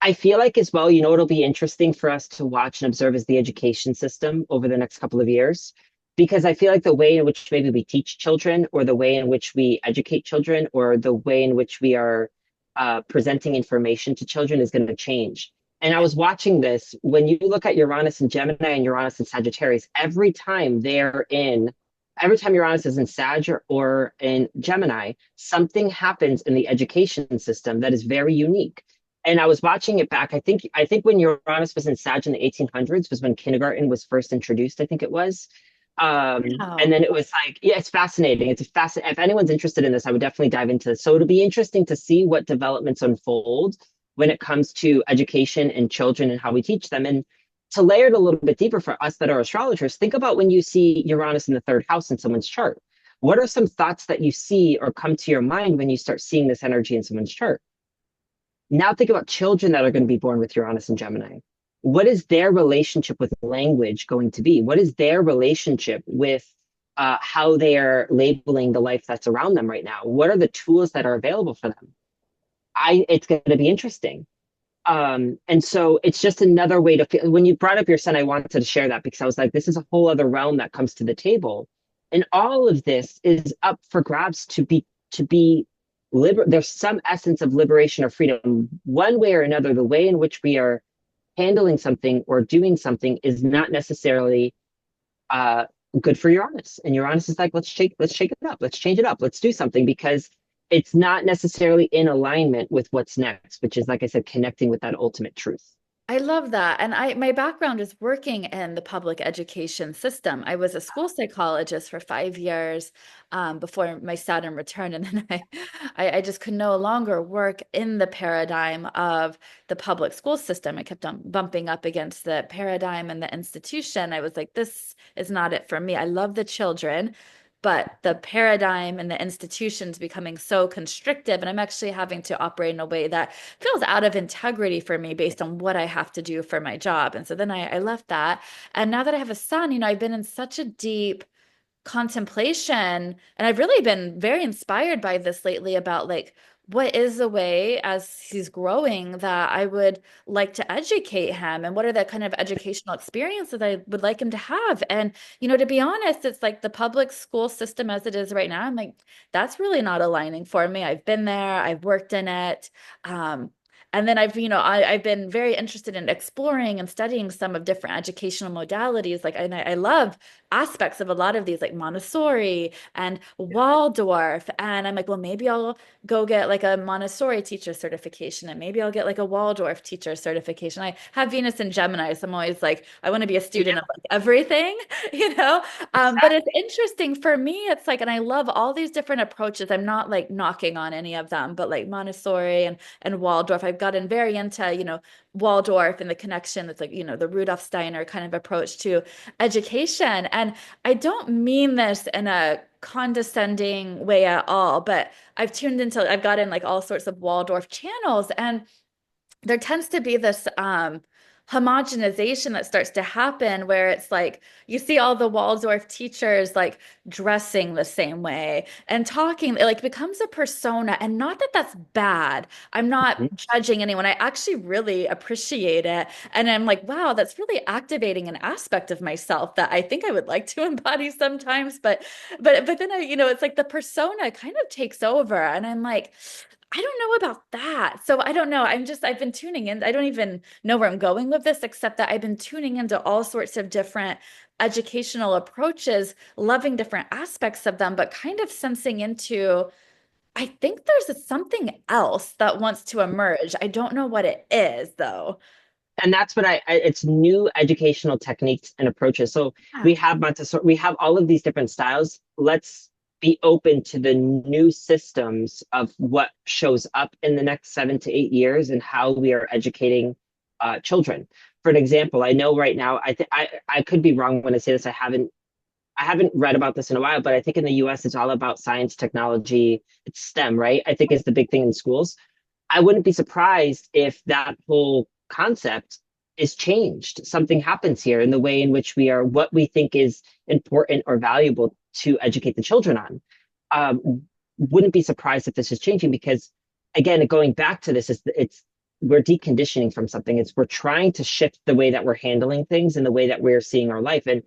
I feel like as well, it'll be interesting for us to watch and observe is the education system over the next couple of years. Because I feel like the way in which maybe we teach children, or the way in which we educate children, or the way in which we are presenting information to children is going to change. And I was watching this when you look at Uranus and Gemini and Uranus and Sagittarius, every time Uranus is in Sag or in Gemini, something happens in the education system that is very unique. And I was watching it back. I think when Uranus was in Sag in the 1800s was when kindergarten was first introduced. I think it was. And Wow. then it was like, yeah, it's fascinating. If anyone's interested in this, I would definitely dive into this. So it'll be interesting to see what developments unfold when it comes to education and children and how we teach them. And to layer it a little bit deeper for us that are astrologers, think about when you see Uranus in the third house in someone's chart. What are some thoughts that you see or come to your mind when you start seeing this energy in someone's chart? Now think about children that are going to be born with Uranus and Gemini. What is their relationship with language going to be? What is their relationship with how they are labeling the life that's around them right now? What are the tools that are available for them? It's going to be interesting. And so it's just another way to feel. When you brought up your son, I wanted to share that because I was like, this is a whole other realm that comes to the table. And all of this is up for grabs to be there's some essence of liberation or freedom one way or another. The way in which we are handling something or doing something is not necessarily uh good for Uranus. And Uranus is like, let's shake it up, let's change it up, let's do something because it's not necessarily in alignment with what's next, which is, like I said, connecting with that ultimate truth. I love that. And my background is working in the public education system. I was a school psychologist for 5 years before my Saturn returned. And then I just could no longer work in the paradigm of the public school system. I kept on bumping up against the paradigm and the institution. I was like, this is not it for me. I love the children, but the paradigm and the institutions becoming so constrictive, and I'm actually having to operate in a way that feels out of integrity for me based on what I have to do for my job. And so then I left that. And now that I have a son, I've been in such a deep contemplation, and I've really been very inspired by this lately about like what is the way as he's growing that I would like to educate him, and what are the kind of educational experiences I would like him to have. And to be honest, it's like the public school system as it is right now, I'm like, that's really not aligning for me. I've been there, I've worked in it. And then I've been very interested in exploring and studying some of different educational modalities. Like, and I love aspects of a lot of these, like Montessori and Waldorf. And I'm like, well, maybe I'll go get like a Montessori teacher certification, and maybe I'll get like a Waldorf teacher certification. I have Venus and Gemini, so I'm always like, I want to be a student Yeah, of like everything, you know? But it's exactly. interesting for me. It's like, and I love all these different approaches. I'm not like knocking on any of them, but like Montessori and Waldorf. I've gotten very into, Waldorf and the connection that's like, the Rudolf Steiner kind of approach to education. And I don't mean this in a condescending way at all, but I've gotten like all sorts of Waldorf channels, and there tends to be this homogenization that starts to happen where it's like you see all the Waldorf teachers like dressing the same way and talking, it like becomes a persona. And not that that's bad. I'm not Mhm. judging anyone. I actually really appreciate it. And I'm like, wow, that's really activating an aspect of myself that I think I would like to embody sometimes. But then it's like the persona kind of takes over. And I'm like, I don't know about that. So I don't know. I've been tuning in. I don't even know where I'm going with this, except that I've been tuning into all sorts of different educational approaches, loving different aspects of them, but kind of sensing into, I think there's something else that wants to emerge. I don't know what it is, though. And that's what it's new educational techniques and approaches. So we Yeah. have Montessori, we have all of these different styles. Let's be open to the new systems of what shows up in the next 7 to 8 years and how we are educating children. For an example, I know right now, I could be wrong when I say this. I haven't read about this in a while, but I think in the US it's all about science, technology, it's STEM, right? I think is the big thing in schools. I wouldn't be surprised if that whole concept is changed. Something happens here in the way in which we are, what we think is important or valuable to educate the children on. Wouldn't be surprised if this is changing because, again, going back to this, it's we're deconditioning from something. It's we're trying to shift the way that we're handling things and the way that we're seeing our life. And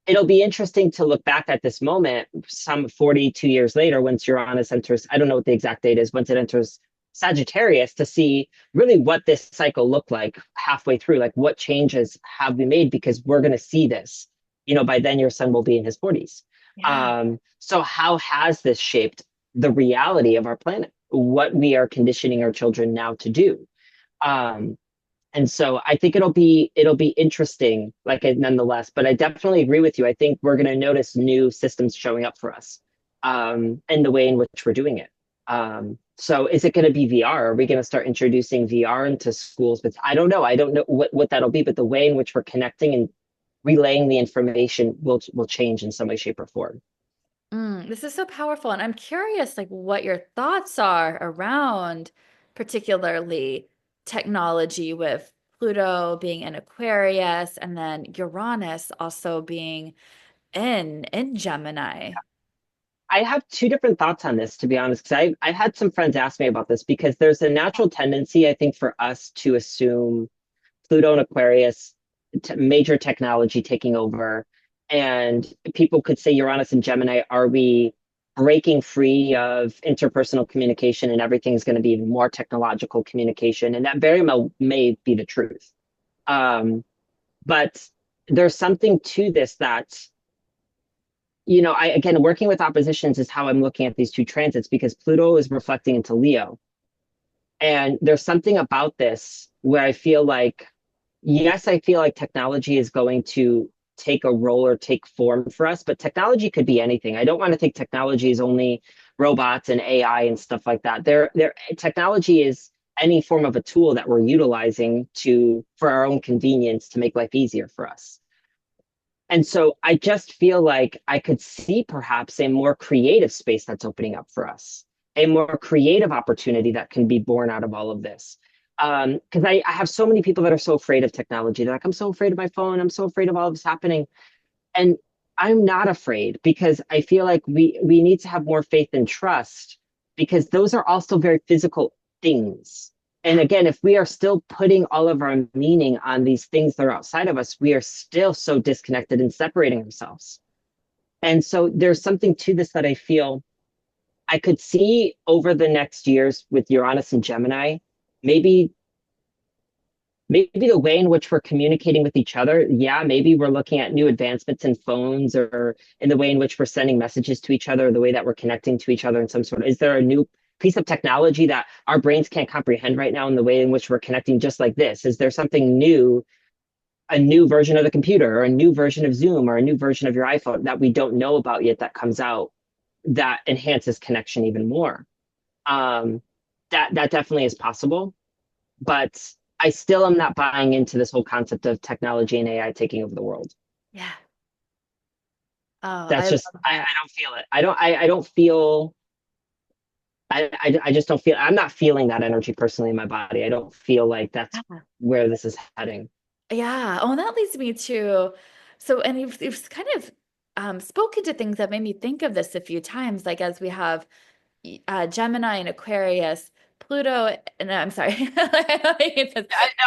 it'll be interesting to look back at this moment some 42 years later, once Uranus enters, I don't know what the exact date is, once it enters Sagittarius, to see really what this cycle looked like halfway through, like what changes have we made, because we're going to see this. By then your son will be in his 40s. Yeah. So how has this shaped the reality of our planet? What we are conditioning our children now to do? Um, and so I think it'll be interesting, like nonetheless. But I definitely agree with you. I think we're going to notice new systems showing up for us, and the way in which we're doing it. So is it going to be VR? Are we going to start introducing VR into schools? But I don't know. I don't know what that'll be. But the way in which we're connecting and relaying the information will change in some way, shape, or form. This is so powerful. And I'm curious, like, what your thoughts are around particularly technology with Pluto being in Aquarius and then Uranus also being in Gemini. I have two different thoughts on this, to be honest, because I had some friends ask me about this because there's a natural tendency, I think, for us to assume Pluto and Aquarius, major technology taking over. And people could say Uranus and Gemini, are we breaking free of interpersonal communication and everything's going to be more technological communication? And that very well may be the truth. But there's something to this that, I again, working with oppositions is how I'm looking at these two transits because Pluto is reflecting into Leo. And there's something about this where I feel like, yes, I feel like technology is going to take a role or take form for us, but technology could be anything. I don't want to think technology is only robots and AI and stuff like that. Technology is any form of a tool that we're utilizing for our own convenience to make life easier for us. And so I just feel like I could see perhaps a more creative space that's opening up for us, a more creative opportunity that can be born out of all of this. Because I have so many people that are so afraid of technology. They're like, I'm so afraid of my phone. I'm so afraid of all of this happening. And I'm not afraid because I feel like we need to have more faith and trust because those are also very physical things. And again, if we are still putting all of our meaning on these things that are outside of us, we are still so disconnected and separating ourselves. And so there's something to this that I feel I could see over the next years with Uranus and Gemini, maybe maybe the way in which we're communicating with each other, yeah, maybe we're looking at new advancements in phones or in the way in which we're sending messages to each other, the way that we're connecting to each other in some sort of, is there a new piece of technology that our brains can't comprehend right now in the way in which we're connecting just like this? Is there something new, a new version of the computer or a new version of Zoom or a new version of your iPhone that we don't know about yet that comes out that enhances connection even more? Um, that definitely is possible, but I still am not buying into this whole concept of technology and AI taking over the world. Yeah. Oh, I That's just love I that. don't feel it. I don't feel I just don't feel I'm not feeling that energy personally in my body. I don't feel like that's Yeah. where this is heading. Yeah. Oh, and that leads me to and you've kind of spoken to things that made me think of this a few times, like as we have Gemini and Aquarius, Pluto, no, I'm sorry. I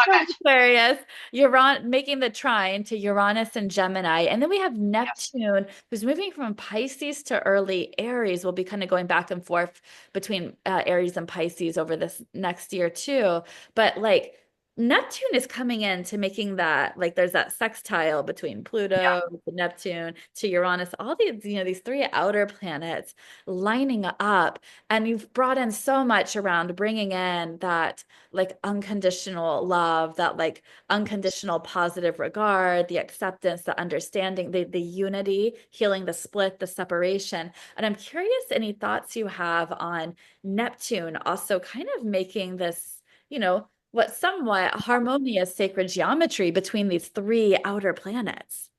got you. Aquarius, Uranus making the trine to Uranus and Gemini. And then we have Yes. Neptune, who's moving from Pisces to early Aries. We'll be kind of going back and forth between Aries and Pisces over this next year too. But like Neptune is coming in to making that, like there's that sextile between Yeah. Pluto to Neptune to Uranus, all these, these three outer planets lining up. And you've brought in so much around bringing in that like unconditional love, that like unconditional positive regard, the acceptance, the understanding, the unity, healing the split, the separation. And I'm curious any thoughts you have on Neptune also kind of making this, what somewhat harmonious sacred geometry between these three outer planets.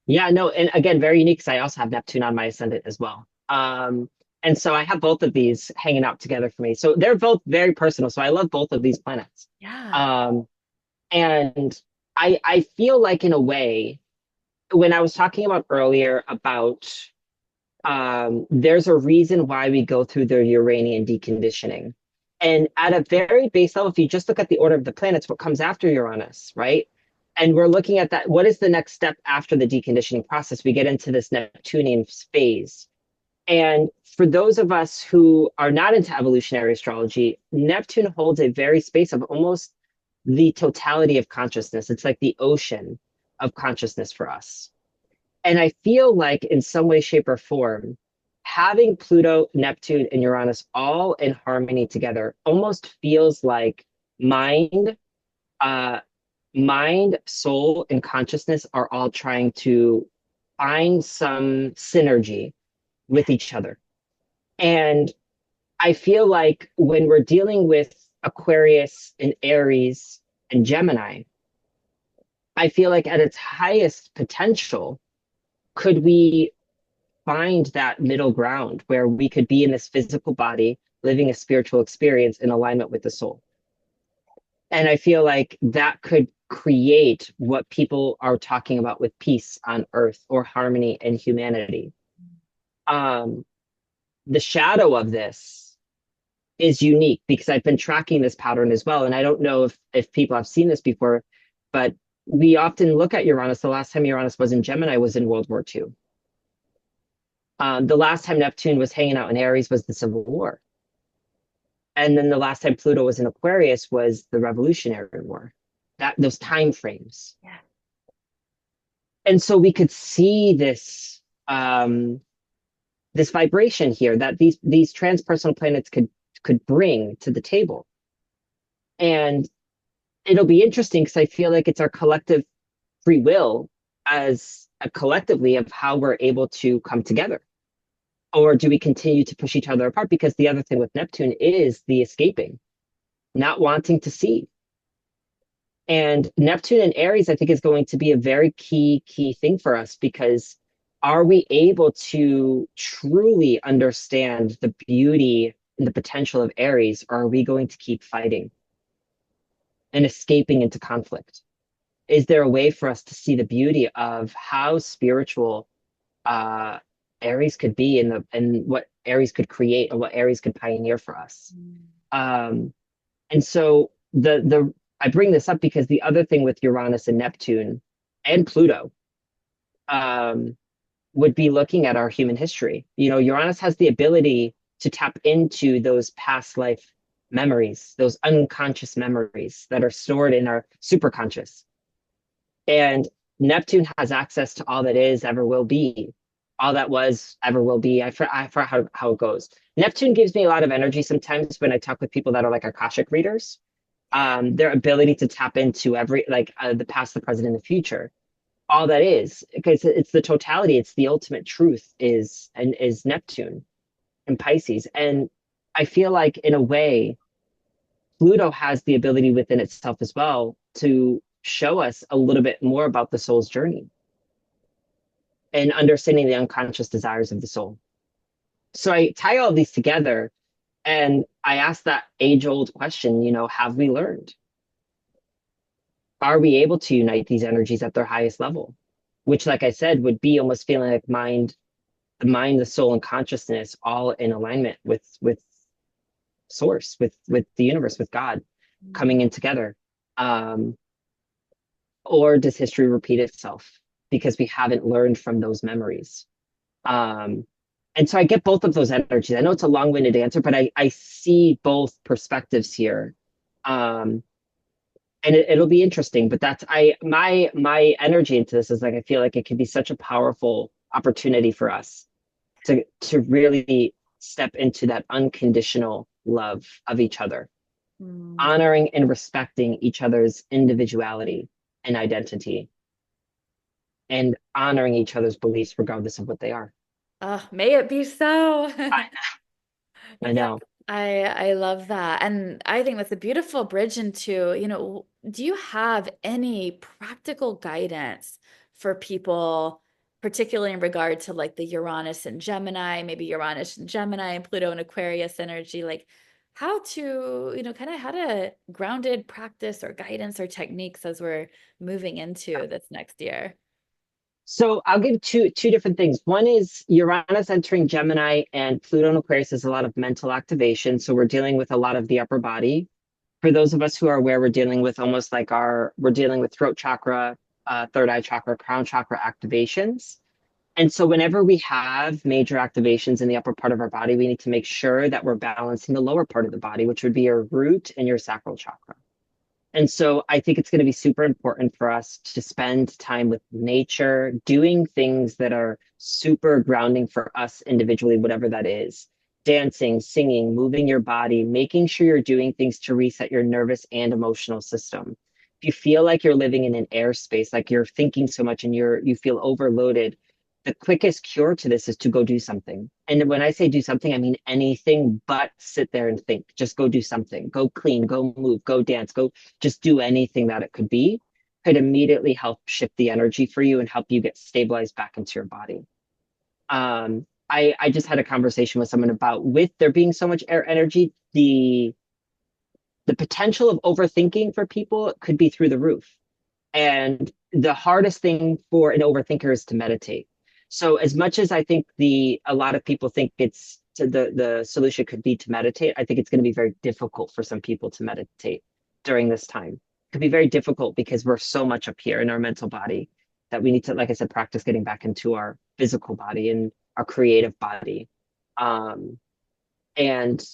Yeah, no, and again, very unique because I also have Neptune on my ascendant as well. And so I have both of these hanging out together for me. So they're both very personal. So I love both of these planets. Yeah. Um, and I feel like in a way, when I was talking about earlier about there's a reason why we go through the Uranian deconditioning. And at a very base level, if you just look at the order of the planets, what comes after Uranus, right? And we're looking at that. What is the next step after the deconditioning process? We get into this Neptunian phase. And for those of us who are not into evolutionary astrology, Neptune holds a very space of almost the totality of consciousness. It's like the ocean of consciousness for us. And I feel like in some way, shape, or form, having Pluto, Neptune, and Uranus all in harmony together almost feels like mind, uh, mind, soul, and consciousness are all trying to find some synergy with each other. And I feel like when we're dealing with Aquarius and Aries and Gemini, I feel like at its highest potential, could we find that middle ground where we could be in this physical body, living a spiritual experience in alignment with the soul? And I feel like that could create what people are talking about with peace on earth or harmony in humanity. Um, the shadow of this is unique because I've been tracking this pattern as well. And I don't know if people have seen this before, but we often look at Uranus. The last time Uranus was in Gemini was in World War II. The last time Neptune was hanging out in Aries was the Civil War. And then the last time Pluto was in Aquarius was the Revolutionary War. That those time frames. Yeah. And so we could see this vibration here that these transpersonal planets could bring to the table. And it'll be interesting because I feel like it's our collective free will as a collectively of how we're able to come together. Or do we continue to push each other apart? Because the other thing with Neptune is the escaping, not wanting to see. And Neptune and Aries, I think, is going to be a very key thing for us because are we able to truly understand the beauty and the potential of Aries, or are we going to keep fighting and escaping into conflict? Is there a way for us to see the beauty of how spiritual uh, Aries could be and what Aries could create and what Aries could pioneer for us? Mm. Um, and so the I bring this up because the other thing with Uranus and Neptune and Pluto um, would be looking at our human history. You know, Uranus has the ability to tap into those past life memories, those unconscious memories that are stored in our superconscious. And Neptune has access to all that is, ever will be, all that was, ever will be. I forgot how it goes. Neptune gives me a lot of energy sometimes when I talk with people that are like Akashic readers. Their ability to tap into the past, the present, and the future, all that is, because it's the totality, it's the ultimate truth is Neptune and Pisces. And I feel like in a way, Pluto has the ability within itself as well to show us a little bit more about the soul's journey and understanding the unconscious desires of the soul. So I tie all these together and I ask that age old question, have we learned? Are we able to unite these energies at their highest level? Which, like I said, would be almost feeling like the soul, and consciousness all in alignment with source, with the universe, with God coming in together. Um, or does history repeat itself because we haven't learned from those memories? Um, and so I get both of those energies. I know it's a long-winded answer, but I see both perspectives here. Um, and it'll be interesting, but that's my energy into this is like I feel like it could be such a powerful opportunity for us to really step into that unconditional love of each other, Mm. honoring and respecting each other's individuality and identity, and honoring each other's beliefs regardless of what they are. May it be so. I Yeah, know. I love that. And I think that's a beautiful bridge into, do you have any practical guidance for people, particularly in regard to like the Uranus and Gemini, maybe Uranus and Gemini and Pluto and Aquarius energy, like how to, kind of how to grounded practice or guidance or techniques as we're moving into this next year? So I'll give two different things. One is Uranus entering Gemini and Pluto in Aquarius is a lot of mental activation. So we're dealing with a lot of the upper body. For those of us who are aware, we're dealing with almost like we're dealing with throat chakra, third eye chakra, crown chakra activations. And so whenever we have major activations in the upper part of our body, we need to make sure that we're balancing the lower part of the body, which would be your root and your sacral chakra. And so I think it's going to be super important for us to spend time with nature, doing things that are super grounding for us individually, whatever that is. Dancing, singing, moving your body, making sure you're doing things to reset your nervous and emotional system. If you feel like you're living in an airspace, like you're thinking so much and you feel overloaded, the quickest cure to this is to go do something. And when I say do something, I mean anything but sit there and think. Just go do something. Go clean, go move, go dance, go just do anything that it could be, could immediately help shift the energy for you and help you get stabilized back into your body. I just had a conversation with someone about with there being so much air energy, the potential of overthinking for people could be through the roof. And the hardest thing for an overthinker is to meditate. So as much as I think a lot of people think the solution could be to meditate, I think it's going to be very difficult for some people to meditate during this time. It could be very difficult because we're so much up here in our mental body that we need to, like I said, practice getting back into our physical body and our creative body. Um, and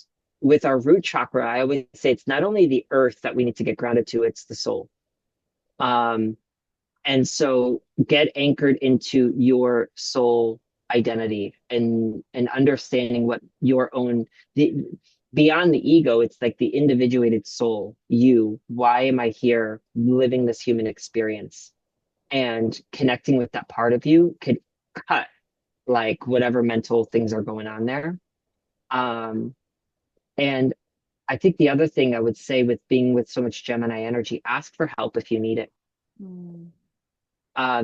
with our root chakra, I always say it's not only the earth that we need to get grounded to, it's the soul. Um, and so get anchored into your soul identity and understanding what your own the beyond the ego, it's like the individuated soul, you. Why am I here living this human experience? And connecting with that part of you could cut like whatever mental things are going on there. Um, and I think the other thing I would say with being with so much Gemini energy, ask for help if you need it. Mm.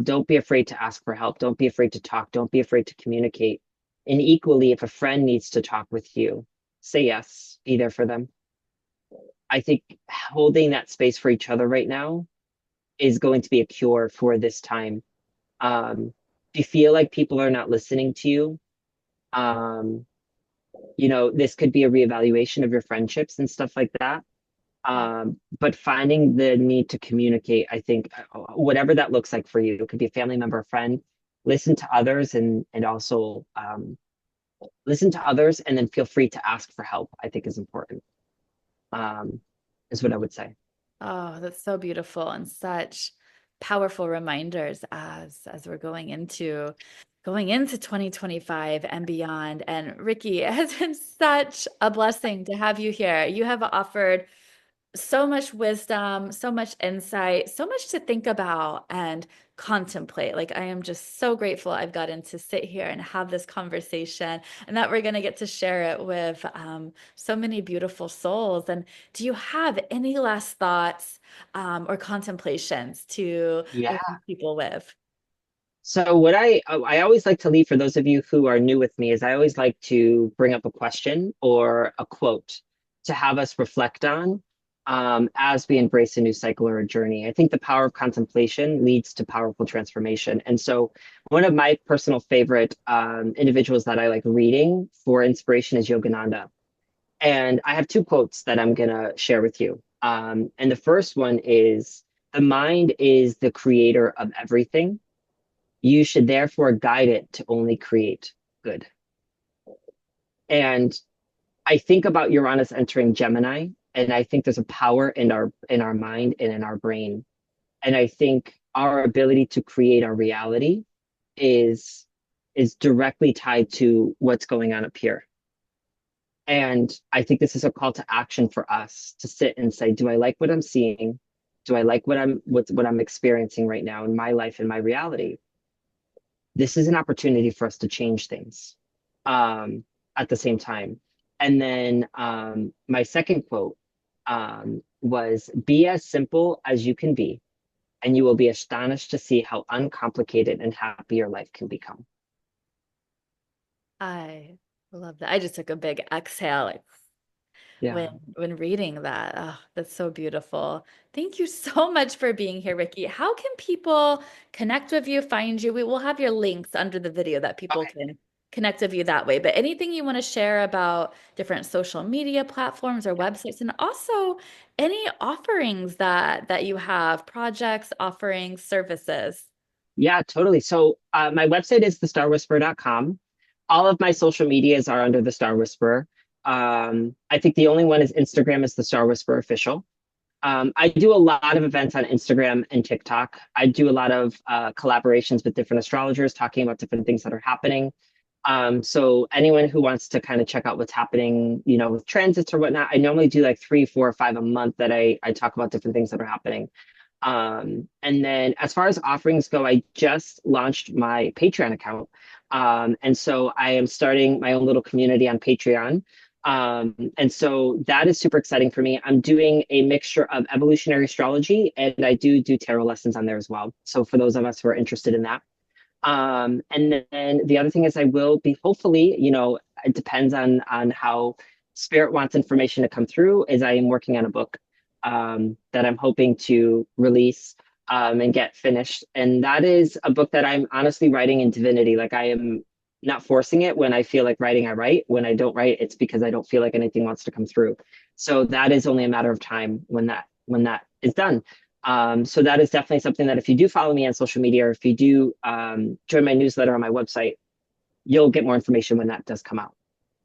Don't be afraid to ask for help. Don't be afraid to talk. Don't be afraid to communicate. And equally, if a friend needs to talk with you, say yes, be there for them. I think holding that space for each other right now is going to be a cure for this time. If you feel like people are not listening to you, um, this could be a reevaluation of your friendships and stuff like that. But finding the need to communicate, I think, whatever that looks like for you, it could be a family member, a friend, listen to others and also listen to others and then feel free to ask for help, I think is important, um, is what I would say. Oh, that's so beautiful and such powerful reminders as we're going into 2025 and beyond. And Ricky, it has been such a blessing to have you here. You have offered so much wisdom, so much insight, so much to think about and contemplate. Like, I am just so grateful I've gotten to sit here and have this conversation and that we're going to get to share it with so many beautiful souls. And do you have any last thoughts or contemplations to Yeah. leave people with? So what I always like to leave for those of you who are new with me is I always like to bring up a question or a quote to have us reflect on as we embrace a new cycle or a journey. I think the power of contemplation leads to powerful transformation. And so one of my personal favorite individuals that I like reading for inspiration is Yogananda. And I have two quotes that I'm gonna share with you. And the first one is, "The mind is the creator of everything. You should therefore guide it to only create good." And I think about Uranus entering Gemini, and I think there's a power in our mind and in our brain. And I think our ability to create our reality is is directly tied to what's going on up here. And I think this is a call to action for us to sit and say, do I like what I'm seeing? Do I like what I'm experiencing right now in my life and my reality? This is an opportunity for us to change things um, at the same time. And then my second quote was, "Be as simple as you can be, and you will be astonished to see how uncomplicated and happy your life can become." I love that. I just took a big exhale. Like, Yeah. when reading that. Oh, that's so beautiful. Thank you so much for being here, Ricky. How can people connect with you, find you? We will have your links under the video that people Okay. can connect with you that way. But anything you want to share about different social media platforms or websites, and also any offerings that you have, projects, offerings, services. Yeah, totally. So my website is thestarwhisperer.com. All of my social medias are under the Star Whisperer. I think the only one is Instagram is the Star Whisperer official. I do a lot of events on Instagram and TikTok. I do a lot of collaborations with different astrologers talking about different things that are happening. So anyone who wants to kind of check out what's happening, with transits or whatnot, I normally do like 3, 4, or 5 a month that I talk about different things that are happening. And then as far as offerings go, I just launched my Patreon account. And so I am starting my own little community on Patreon. And so that is super exciting for me. I'm doing a mixture of evolutionary astrology and I do tarot lessons on there as well. So for those of us who are interested in that. And then the other thing is I will be hopefully, it depends on how spirit wants information to come through, is I am working on a book that I'm hoping to release and get finished. And that is a book that I'm honestly writing in divinity. Like I am not forcing it. When I feel like writing, I write. When I don't write, it's because I don't feel like anything wants to come through. So that is only a matter of time when that is done. So that is definitely something that if you do follow me on social media or if you do join my newsletter on my website, you'll get more information when that does come out.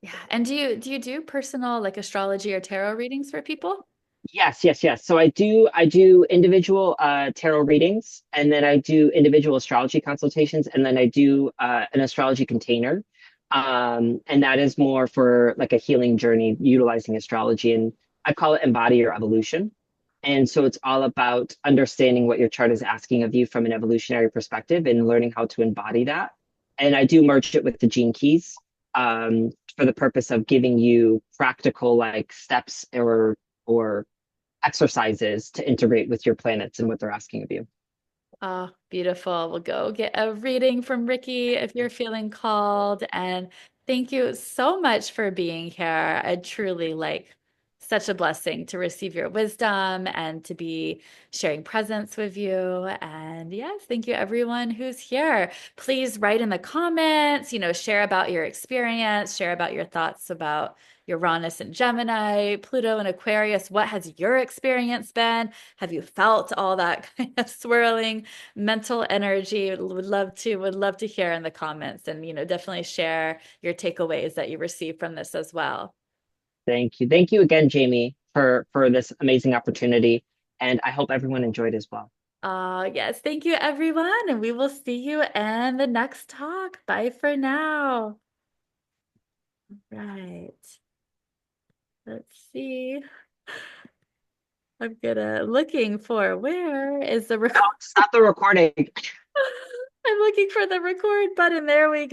Yeah. And do you do personal like astrology or tarot readings for people? Yes, yes, yes. So I do individual tarot readings, and then I do individual astrology consultations, and then I do an astrology container. And that is more for like a healing journey utilizing astrology, and I call it embody your evolution. And so it's all about understanding what your chart is asking of you from an evolutionary perspective and learning how to embody that. And I do merge it with the gene keys for the purpose of giving you practical like steps or exercises to integrate with your planets and what they're asking of you. Oh, beautiful. We'll go get a reading from Ricky if you're feeling called. And thank you so much for being here. I truly like such a blessing to receive your wisdom and to be sharing presence with you. And yes, thank you everyone who's here. Please write in the comments, share about your experience, share about your thoughts about Uranus and Gemini, Pluto and Aquarius. What has your experience been? Have you felt all that kind of swirling mental energy? Would love to hear in the comments, and definitely share your takeaways that you receive from this as well. Thank you. Thank you again, Jamie, for this amazing opportunity. And I hope everyone enjoyed as well. Yes, thank you everyone, and we will see you in the next talk. Bye for now. Right. Let's see. I'm gonna looking for where is the No, record. stop the recording. I'm looking for the record button. There we go.